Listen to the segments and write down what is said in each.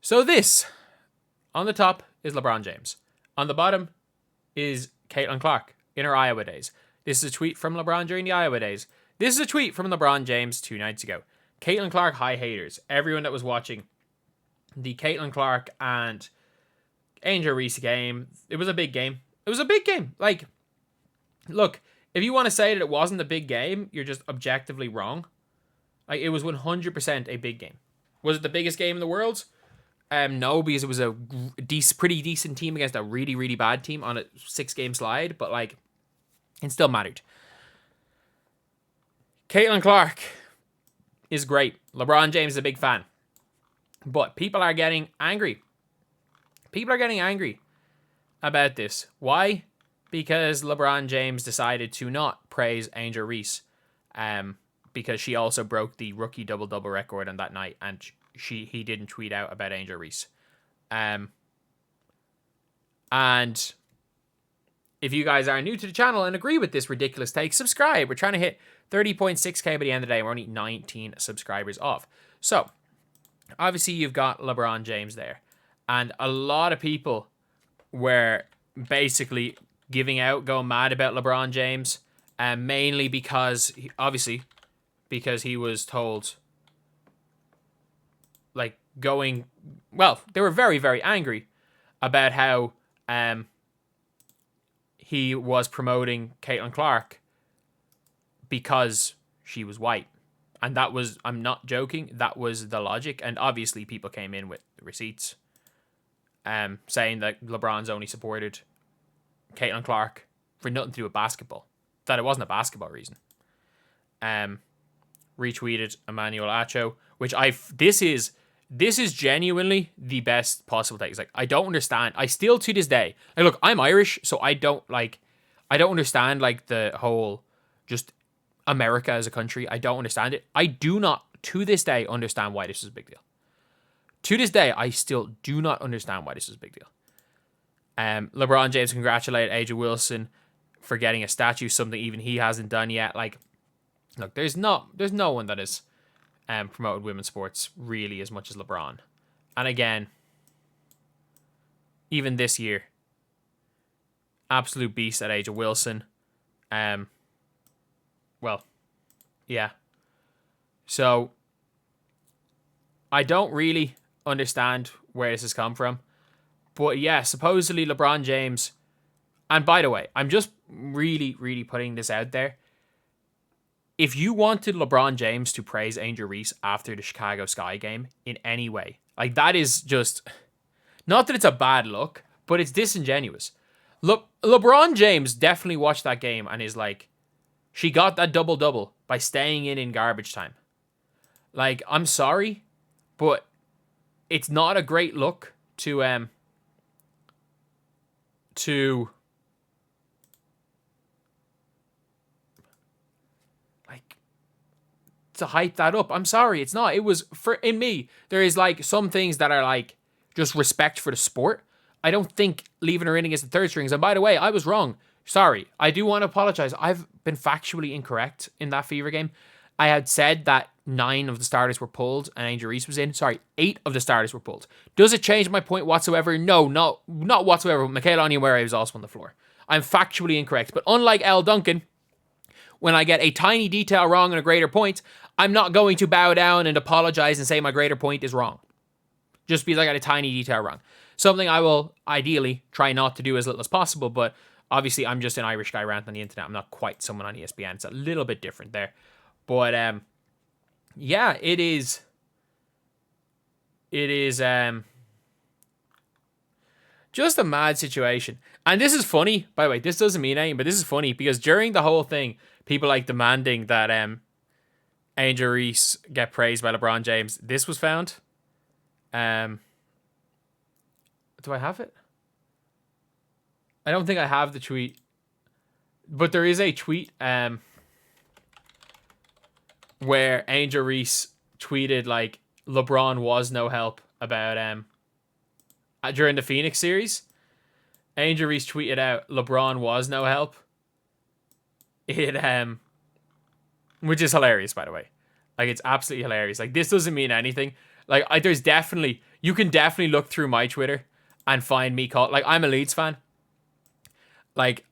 So this, on the top is LeBron James. On the bottom is Caitlin Clark in her Iowa days. This is a tweet from LeBron during the Iowa days. This is a tweet from LeBron James 2 nights ago. Caitlin Clark high haters. Everyone that was watching the Caitlin Clark and Angel Reese game, it was a big game. It was a big game. Like, look, if you want to say that it wasn't a big game, you're just objectively wrong. Like, it was 100% a big game. Was it the biggest game in the world? No, because it was a pretty decent team against a really, really bad team on a 6-game slide, but like, it still mattered. Caitlin Clark is great. LeBron James is a big fan. But people are getting angry. People are getting angry about this. Why? Because LeBron James decided to not praise Angel Reese, because she also broke the rookie double-double record on that night, and he didn't tweet out about Angel Reese. And if you guys are new to the channel and agree with this ridiculous take, subscribe. We're trying to hit 30.6k by the end of the day. We're only 19 subscribers off. So, obviously you've got LeBron James there. And a lot of people were basically going mad about LeBron James. Mainly because, because he was told, they were very, very angry about how he was promoting Caitlin Clark because she was white. And that was, I'm not joking, that was the logic. And obviously people came in with receipts saying that LeBron's only supported Caitlin Clark for nothing to do with basketball. That it wasn't a basketball reason. Retweeted Emmanuel Acho, which this is genuinely the best possible take. It's like, I don't understand. I still to this day, like, look, I'm Irish, so I don't understand like the whole just America as a country. I don't understand it. I do not to this day understand why this is a big deal. To this day, I still do not understand why this is a big deal. LeBron James congratulated A'ja Wilson for getting a statue, something even he hasn't done yet. Like, look, there's no one that has promoted women's sports really as much as LeBron. And again, even this year, absolute beast at A'ja Wilson. Well, yeah. So, I don't really understand where this has come from. But yeah, supposedly LeBron James, and by the way, I'm just really, really putting this out there. If you wanted LeBron James to praise Angel Reese after the Chicago Sky game in any way, like, that is just, not that it's a bad look, but it's disingenuous. Look, LeBron James definitely watched that game and is like, she got that double-double by staying in garbage time. Like, I'm sorry, but it's not a great look to hype that up. I'm sorry, it's not. It was, in me, there is like some things that are like just respect for the sport. I don't think leaving her in against the third strings. And by the way, I was wrong. Sorry, I do want to apologize. I've been factually incorrect in that Fever game. I had said that 9 of the starters were pulled and Angel Reese was in. Sorry, 8 of the starters were pulled. Does it change my point whatsoever? No, not whatsoever. Michaela Onyenwere was also on the floor. I'm factually incorrect. But unlike L. Duncan, when I get a tiny detail wrong and a greater point, I'm not going to bow down and apologize and say my greater point is wrong. Just because I got a tiny detail wrong. Something I will ideally try not to do as little as possible, but obviously I'm just an Irish guy ranting on the internet. I'm not quite someone on ESPN. It's a little bit different there. But yeah, it is just a mad situation. And this is funny, by the way. This doesn't mean anything, but this is funny because during the whole thing, people like demanding that Angel Reese get praised by LeBron James. This was found. Do I have it? I don't think I have the tweet, but there is a tweet where Angel Reese tweeted like LeBron was no help about during the Phoenix series. Angel Reese tweeted out LeBron was no help. It which is hilarious, by the way. Like, it's absolutely hilarious. Like, this doesn't mean anything. Like, there's definitely, You can definitely look through my Twitter and find me called, like, I'm a Leeds fan. Like,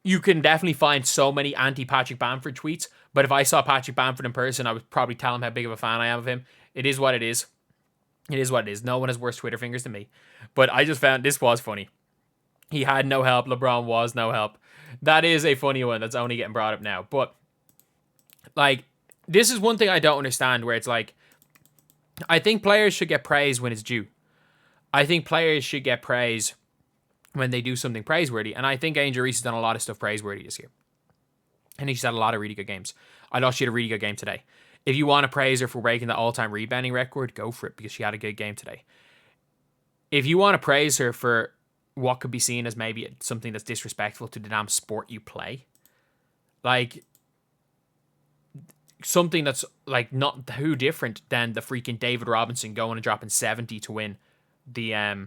you can definitely find so many anti-Patrick Bamford tweets, but if I saw Patrick Bamford in person, I would probably tell him how big of a fan I am of him. It is what it is. It is what it is. No one has worse Twitter fingers than me. But I just found this was funny. He had no help. LeBron was no help. That is a funny one that's only getting brought up now. But, like, this is one thing I don't understand, where it's like, I think players should get praise when it's due. I think players should get praise when they do something praiseworthy. And I think Angel Reese has done a lot of stuff praiseworthy this year. And she's had a lot of really good games. I thought she had a really good game today. If you want to praise her for breaking the all-time rebounding record, go for it, because she had a good game today. If you want to praise her for what could be seen as maybe something that's disrespectful to the damn sport you play, like something that's like not too different than the freaking David Robinson going and dropping 70 to win the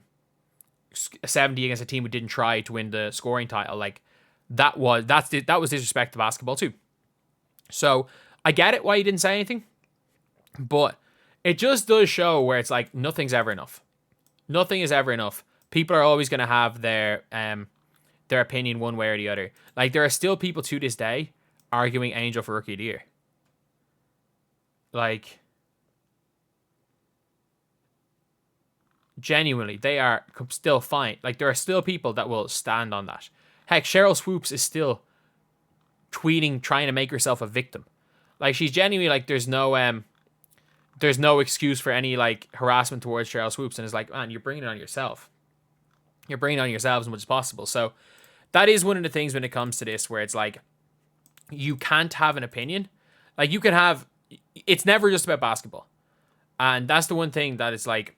70 against a team who didn't try to win the scoring title, like that was disrespect to basketball too. So I get it why you didn't say anything, but it just does show where it's like nothing's ever enough. Nothing is ever enough. People are always going to have their opinion one way or the other. Like, there are still people to this day arguing Angel for Rookie of the Year. Like, genuinely, they are still fine. Like, there are still people that will stand on that. Heck, Cheryl Swoops is still tweeting, trying to make herself a victim. Like, she's genuinely like, there's no excuse for any like harassment towards Cheryl Swoops, and it's like, man, you're bringing it on yourself. You're bringing it on yourself as much as possible. So that is one of the things when it comes to this, where it's like, you can't have an opinion. Like, you can have, it's never just about basketball. And that's the one thing that is like,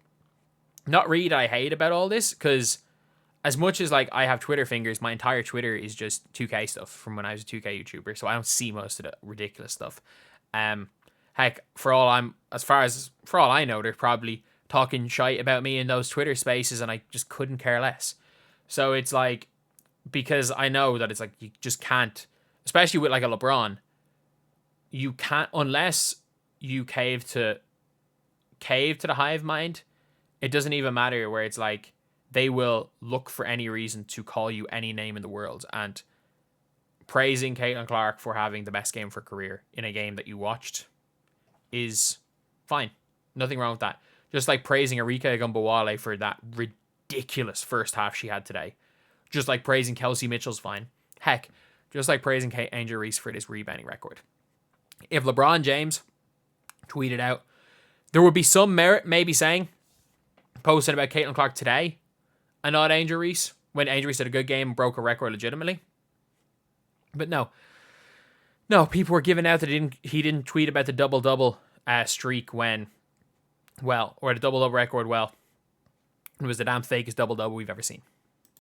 not really that I hate about all this, because as much as like I have Twitter fingers, my entire Twitter is just 2K stuff from when I was a 2K YouTuber, so I don't see most of the ridiculous stuff. Heck, for all I know, they're probably talking shite about me in those Twitter spaces, and I just couldn't care less. So it's like, because I know that it's like, you just can't, especially with like a LeBron, you can't, unless you cave to the hive mind, it doesn't even matter, where it's like, they will look for any reason to call you any name in the world. And praising Caitlin Clark for having the best game of her career in a game that you watched is fine. Nothing wrong with that. Just like praising Arika Gumbawale for that ridiculous first half she had today. Just like praising Kelsey Mitchell's fine. Heck, just like praising Angel Reese for this rebounding record. If LeBron James tweeted out, there would be some merit maybe saying, posting about Caitlin Clark today and not Angel Reese, when Angel Reese had a good game and broke a record legitimately. But no, people were giving out that he didn't tweet about the double-double streak when, well, or the double-double record, well, it was the damn fakest double-double we've ever seen.